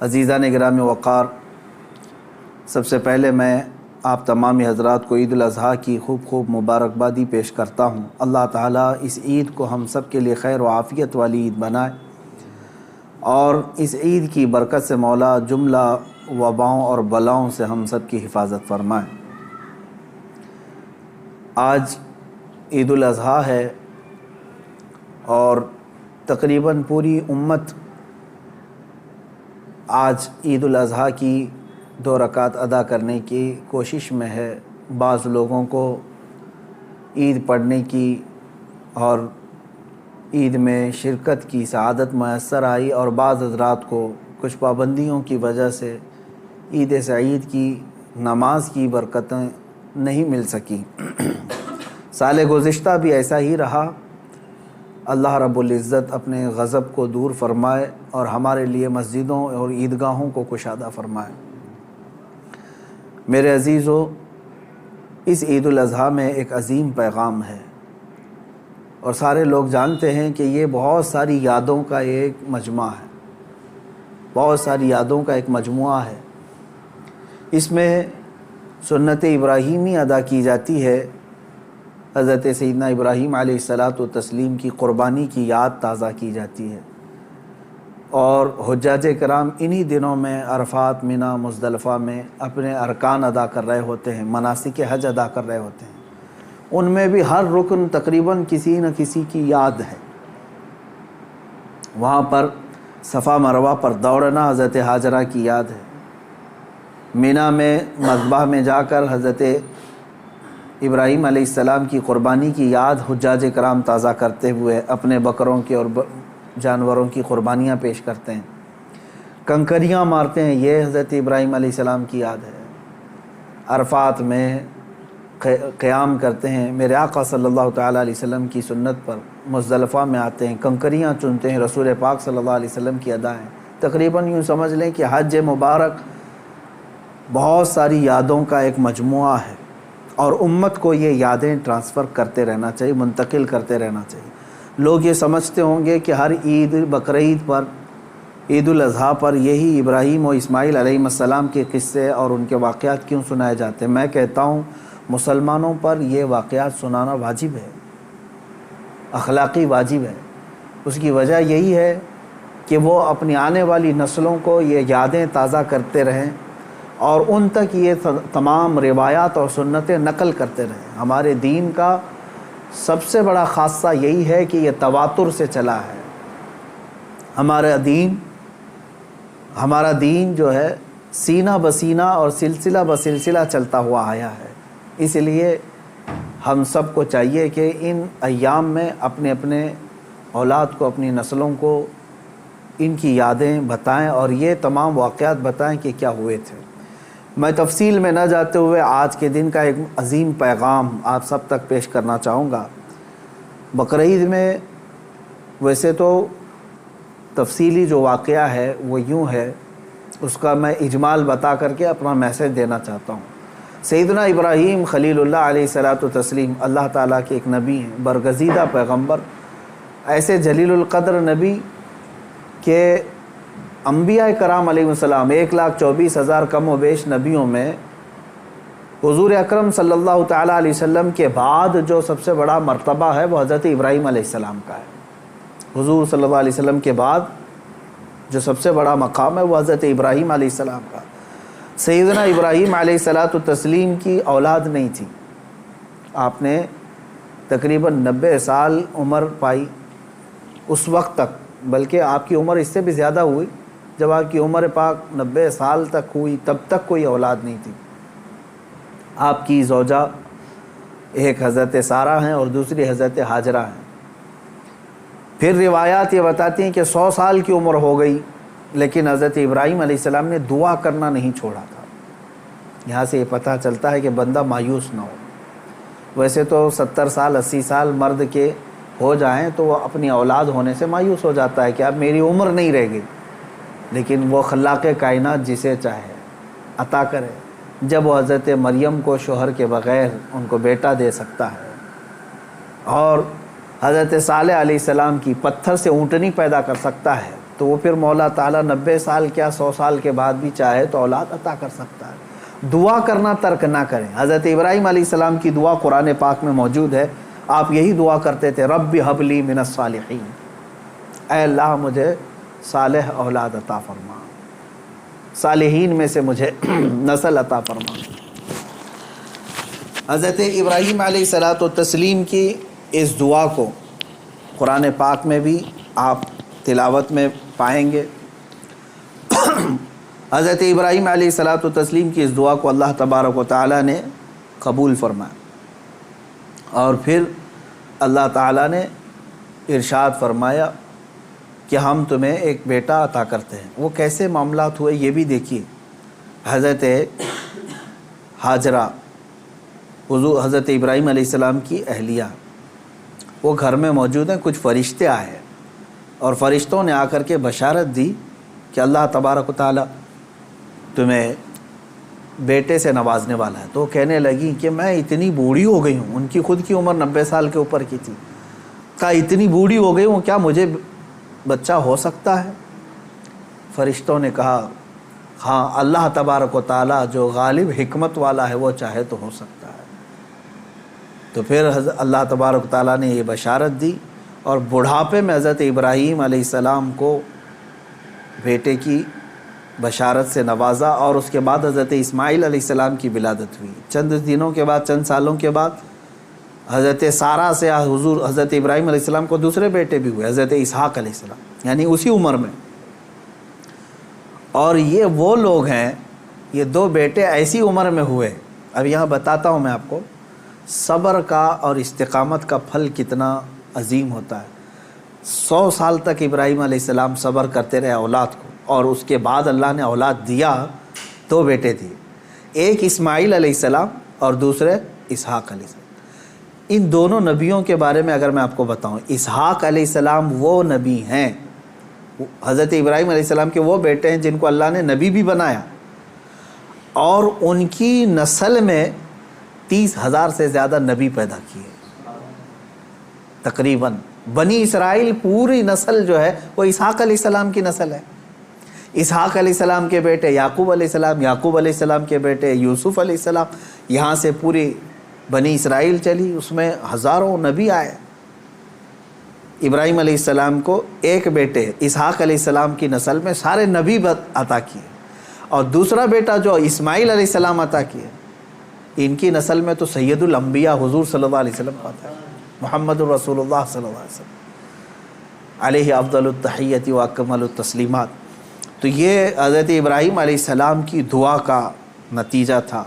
عزیزان گرامی وقار، سب سے پہلے میں آپ تمامی حضرات کو عید الاضحیٰ کی خوب مبارکبادی پیش کرتا ہوں۔ اللہ تعالیٰ اس عید کو ہم سب کے لیے خیر و عافیت والی عید بنائے، اور اس عید کی برکت سے مولا جملہ وباؤں اور بلاؤں سے ہم سب کی حفاظت فرمائے۔ آج عید الاضحیٰ ہے اور تقریباً پوری امت آج عید الاضحیٰ کی 2 رکعت ادا کرنے کی کوشش میں ہے۔ بعض لوگوں کو عید پڑھنے کی اور عید میں شرکت کی سعادت میسر آئی، اور بعض حضرات کو کچھ پابندیوں کی وجہ سے عید سعید کی نماز کی برکتیں نہیں مل سکیں۔ سال گزشتہ بھی ایسا ہی رہا۔ اللہ رب العزت اپنے غضب کو دور فرمائے اور ہمارے لیے مسجدوں اور عیدگاہوں کو کشادہ فرمائے۔ میرے عزیزو، اس عید الاضحیٰ میں ایک عظیم پیغام ہے، اور سارے لوگ جانتے ہیں کہ یہ بہت ساری یادوں کا ایک مجموعہ ہے، بہت ساری یادوں کا ایک مجموعہ ہے۔ اس میں سنت ابراہیمی ادا کی جاتی ہے۔ حضرت سیدنا ابراہیم علیہ السلام کی قربانی کی یاد تازہ کی جاتی ہے، اور حجاج کرام انہی دنوں میں عرفات، منی، مزدلفہ میں اپنے ارکان ادا کر رہے ہوتے ہیں، مناسک حج ادا کر رہے ہوتے ہیں۔ ان میں بھی ہر رکن تقریباً کسی نہ کسی کی یاد ہے۔ وہاں پر صفا مروہ پر دوڑنا حضرت ہاجرہ کی یاد ہے۔ منی میں مذبح میں جا کر حضرت ابراہیم علیہ السلام کی قربانی کی یاد حجاج کرام تازہ کرتے ہوئے اپنے بکروں کی اور جانوروں کی قربانیاں پیش کرتے ہیں، کنکریاں مارتے ہیں، یہ حضرت ابراہیم علیہ السلام کی یاد ہے۔ عرفات میں قیام کرتے ہیں، میرے آقا صلی اللہ تعالیٰ علیہ وسلم کی سنت پر مزدلفہ میں آتے ہیں، کنکریاں چنتے ہیں، رسول پاک صلی اللہ علیہ وسلم کی ادا ہیں۔ تقریباً یوں سمجھ لیں کہ حج مبارک بہت ساری یادوں کا ایک مجموعہ ہے، اور امت کو یہ یادیں ٹرانسفر کرتے رہنا چاہیے، منتقل کرتے رہنا چاہیے۔ لوگ یہ سمجھتے ہوں گے کہ ہر عید، بقرعید پر، عید الاضحیٰ پر یہی ابراہیم و اسماعیل علیہ السلام کے قصے اور ان کے واقعات کیوں سنائے جاتے ہیں۔ میں کہتا ہوں مسلمانوں پر یہ واقعات سنانا واجب ہے، اخلاقی واجب ہے۔ اس کی وجہ یہی ہے کہ وہ اپنی آنے والی نسلوں کو یہ یادیں تازہ کرتے رہیں، اور ان تک یہ تمام روایات اور سنتیں نقل کرتے رہیں۔ ہمارے دین کا سب سے بڑا خاصہ یہی ہے کہ یہ تواتر سے چلا ہے۔ ہمارا دین جو ہے سینہ بسینہ اور سلسلہ بسلسلہ چلتا ہوا آیا ہے۔ اس لیے ہم سب کو چاہیے کہ ان ایام میں اپنے اپنے اولاد کو، اپنی نسلوں کو ان کی یادیں بتائیں، اور یہ تمام واقعات بتائیں کہ کیا ہوئے تھے۔ میں تفصیل میں نہ جاتے ہوئے آج کے دن کا ایک عظیم پیغام آپ سب تک پیش کرنا چاہوں گا۔ بقرعید میں ویسے تو تفصیلی جو واقعہ ہے وہ یوں ہے، اس کا میں اجمال بتا کر کے اپنا میسج دینا چاہتا ہوں۔ سیدنا ابراہیم خلیل اللہ علیہ السلام اللہ تعالیٰ کے ایک نبی ہیں، برگزیدہ پیغمبر، ایسے جلیل القدر نبی کہ انبیاء کرام علیہ السلام 1,24,000 کم و بیش نبیوں میں حضور اکرم صلی اللہ تعالیٰ علیہ وسلم کے بعد جو سب سے بڑا مرتبہ ہے وہ حضرت ابراہیم علیہ السلام کا ہے۔ حضور صلی اللہ علیہ وسلم کے بعد جو سب سے بڑا مقام ہے وہ حضرت ابراہیم علیہ السلام کا۔ سیدنا ابراہیم علیہ السلام کی اولاد نہیں تھی۔ آپ نے تقریباً 90 سال عمر پائی اس وقت تک، بلکہ آپ کی عمر اس سے بھی زیادہ ہوئی۔ جب آپ کی عمر پاک 90 سال تک ہوئی تب تک کوئی اولاد نہیں تھی۔ آپ کی زوجہ ایک حضرت سارہ ہیں اور دوسری حضرت ہاجرہ ہیں۔ پھر روایات یہ بتاتی ہیں کہ 100 سال کی عمر ہو گئی، لیکن حضرت ابراہیم علیہ السلام نے دعا کرنا نہیں چھوڑا تھا۔ یہاں سے یہ پتہ چلتا ہے کہ بندہ مایوس نہ ہو۔ ویسے تو 70 سال 80 سال مرد کے ہو جائیں تو وہ اپنی اولاد ہونے سے مایوس ہو جاتا ہے کہ اب میری عمر نہیں رہ گئی، لیکن وہ خلاق کائنات جسے چاہے عطا کرے۔ جب وہ حضرت مریم کو شوہر کے بغیر ان کو بیٹا دے سکتا ہے، اور حضرت صالح علیہ السلام کی پتھر سے اونٹنی پیدا کر سکتا ہے، تو وہ پھر مولا تعالیٰ 90 سال کیا 100 سال کے بعد بھی چاہے تو اولاد عطا کر سکتا ہے۔ دعا کرنا ترک نہ کریں۔ حضرت ابراہیم علیہ السلام کی دعا قرآن پاک میں موجود ہے، آپ یہی دعا کرتے تھے، رب ہب لی من الصالحین، اے اللہ مجھے صالح اولاد عطا فرما، صالحین میں سے مجھے نسل عطا فرما۔ حضرت ابراہیم علیہ السلام کی اس دعا کو قرآن پاک میں بھی آپ تلاوت میں پائیں گے۔ حضرت ابراہیم علیہ السلام کی اس دعا کو اللہ تبارک و تعالیٰ نے قبول فرمایا، اور پھر اللہ تعالیٰ نے ارشاد فرمایا کہ ہم تمہیں ایک بیٹا عطا کرتے ہیں۔ وہ کیسے معاملات ہوئے یہ بھی دیکھیے۔ حضرت ہاجرہ حضرت ابراہیم علیہ السلام کی اہلیہ، وہ گھر میں موجود ہیں، کچھ فرشتے آئے ہیں اور فرشتوں نے آ کر کے بشارت دی کہ اللہ تبارک و تعالیٰ تمہیں بیٹے سے نوازنے والا ہے۔ تو وہ کہنے لگی کہ میں اتنی بوڑھی ہو گئی ہوں، ان کی خود کی عمر 90 سال کے اوپر کی تھی، کہا اتنی بوڑھی ہو گئی ہوں، کیا مجھے بچہ ہو سکتا ہے؟ فرشتوں نے کہا ہاں، اللہ تبارک و تعالیٰ جو غالب حکمت والا ہے وہ چاہے تو ہو سکتا ہے۔ تو پھر اللہ تبارک و تعالیٰ نے یہ بشارت دی، اور بڑھاپے میں حضرت ابراہیم علیہ السلام کو بیٹے کی بشارت سے نوازا، اور اس کے بعد حضرت اسماعیل علیہ السلام کی ولادت ہوئی۔ چند دنوں کے بعد، چند سالوں کے بعد حضرت سارہ سے حضرت ابراہیم علیہ السلام کو دوسرے بیٹے بھی ہوئے، حضرت اسحاق علیہ السلام، یعنی اسی عمر میں۔ اور یہ وہ لوگ ہیں، یہ دو بیٹے ایسی عمر میں ہوئے۔ اب یہاں بتاتا ہوں میں آپ کو صبر کا اور استقامت کا پھل کتنا عظیم ہوتا ہے۔ 100 سال تک ابراہیم علیہ السلام صبر کرتے رہے اولاد کو، اور اس کے بعد اللہ نے اولاد دیا، 2 بیٹے دیے، ایک اسماعیل علیہ السلام اور دوسرے اسحاق علیہ السلام۔ ان دونوں نبیوں کے بارے میں اگر میں آپ کو بتاؤں، اسحاق علیہ السلام وہ نبی ہیں، حضرت ابراہیم علیہ السلام کے وہ بیٹے ہیں جن کو اللہ نے نبی بھی بنایا، اور ان کی نسل میں 30,000 سے زیادہ نبی پیدا کیے تقریباً۔ بنی اسرائیل پوری نسل جو ہے وہ اسحاق علیہ السلام کی نسل ہے۔ اسحاق علیہ السلام کے بیٹے یعقوب علیہ السلام، یعقوب علیہ السلام کے بیٹے یوسف علیہ السلام، یہاں سے پوری بنی اسرائیل چلی، اس میں ہزاروں نبی آئے۔ ابراہیم علیہ السلام کو ایک بیٹے اسحاق علیہ السلام کی نسل میں سارے نبی عطا کیے، اور دوسرا بیٹا جو اسماعیل علیہ السلام عطا کیے، ان کی نسل میں تو سید الانبیاء حضور صلی اللہ علیہ وسلم آتا ہے، محمد رسول اللہ صلی اللہ علیہ وسلم علیہ افضل التحیت و اکمل التسلیمات۔ تو یہ حضرت ابراہیم علیہ السلام کی دعا کا نتیجہ تھا،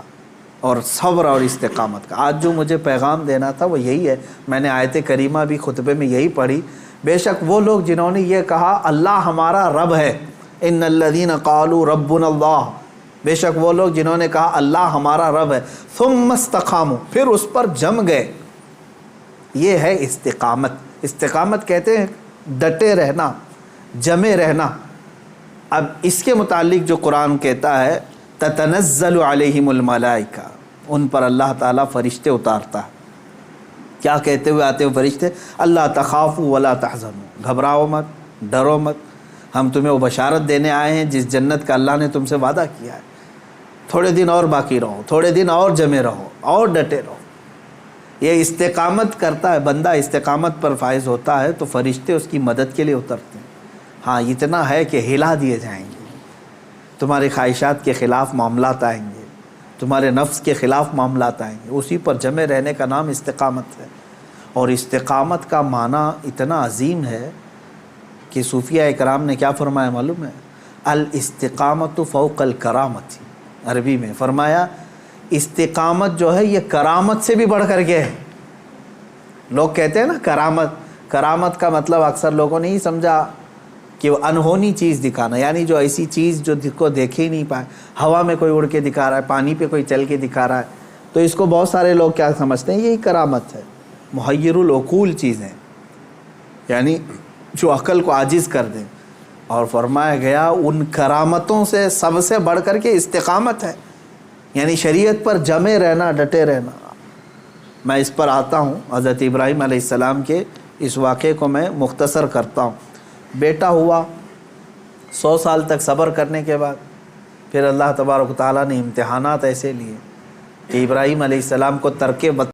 اور صبر اور استقامت کا۔ آج جو مجھے پیغام دینا تھا وہ یہی ہے۔ میں نے آیت کریمہ بھی خطبے میں یہی پڑھی۔ بے شک وہ لوگ جنہوں نے یہ کہا اللہ ہمارا رب ہے، ان الذین قالوا ربنا اللہ، بے شک وہ لوگ جنہوں نے کہا اللہ ہمارا رب ہے، ثم استقاموا، پھر اس پر جم گئے، یہ ہے استقامت۔ استقامت کہتے ہیں ڈٹے رہنا، جمے رہنا۔ اب اس کے متعلق جو قرآن کہتا ہے تتنزل علیہم الملائکہ، ان پر اللہ تعالیٰ فرشتے اتارتا ہے۔ کیا کہتے ہوئے آتے ہیں فرشتے؟ اللہ تخافوا ولا تحزنوا، گھبراؤ مت، ڈرو مت، ہم تمہیں وہ بشارت دینے آئے ہیں جس جنت کا اللہ نے تم سے وعدہ کیا ہے۔ تھوڑے دن اور باقی رہو، تھوڑے دن اور جمے رہو، اور ڈٹے رہو۔ یہ استقامت کرتا ہے بندہ، استقامت پر فائز ہوتا ہے تو فرشتے اس کی مدد کے لیے اترتے ہیں۔ ہاں اتنا ہے کہ ہلا دیے جائیں گے، تمہاری خواہشات کے خلاف معاملات آئیں گے، تمہارے نفس کے خلاف معاملات آئیں گے، اسی پر جمے رہنے کا نام استقامت ہے۔ اور استقامت کا معنی اتنا عظیم ہے کہ صوفیہ اکرام نے کیا فرمایا معلوم ہے؟ الاستقامت فوق الکرامت، عربی میں فرمایا استقامت جو ہے یہ کرامت سے بھی بڑھ کر کے ہے۔ لوگ کہتے ہیں نا کرامت، کرامت کا مطلب اکثر لوگوں نے ہی سمجھا کہ وہ انہونی چیز دکھانا، یعنی جو ایسی چیز جو کو دیکھ ہی نہیں پائے، ہوا میں کوئی اڑ کے دکھا رہا ہے، پانی پہ کوئی چل کے دکھا رہا ہے، تو اس کو بہت سارے لوگ کیا سمجھتے ہیں؟ یہی کرامت ہے، محیر العقول چیزیں، یعنی جو عقل کو عاجز کر دیں۔ اور فرمایا گیا ان کرامتوں سے سب سے بڑھ کر کے استقامت ہے، یعنی شریعت پر جمے رہنا، ڈٹے رہنا۔ میں اس پر آتا ہوں، حضرت ابراہیم علیہ السلام کے اس واقعے کو میں مختصر کرتا ہوں۔ بیٹا ہوا، 100 سال تک صبر کرنے کے بعد پھر اللہ تبارک و تعالیٰ نے امتحانات ایسے لیے کہ ابراہیم علیہ السلام کو ترک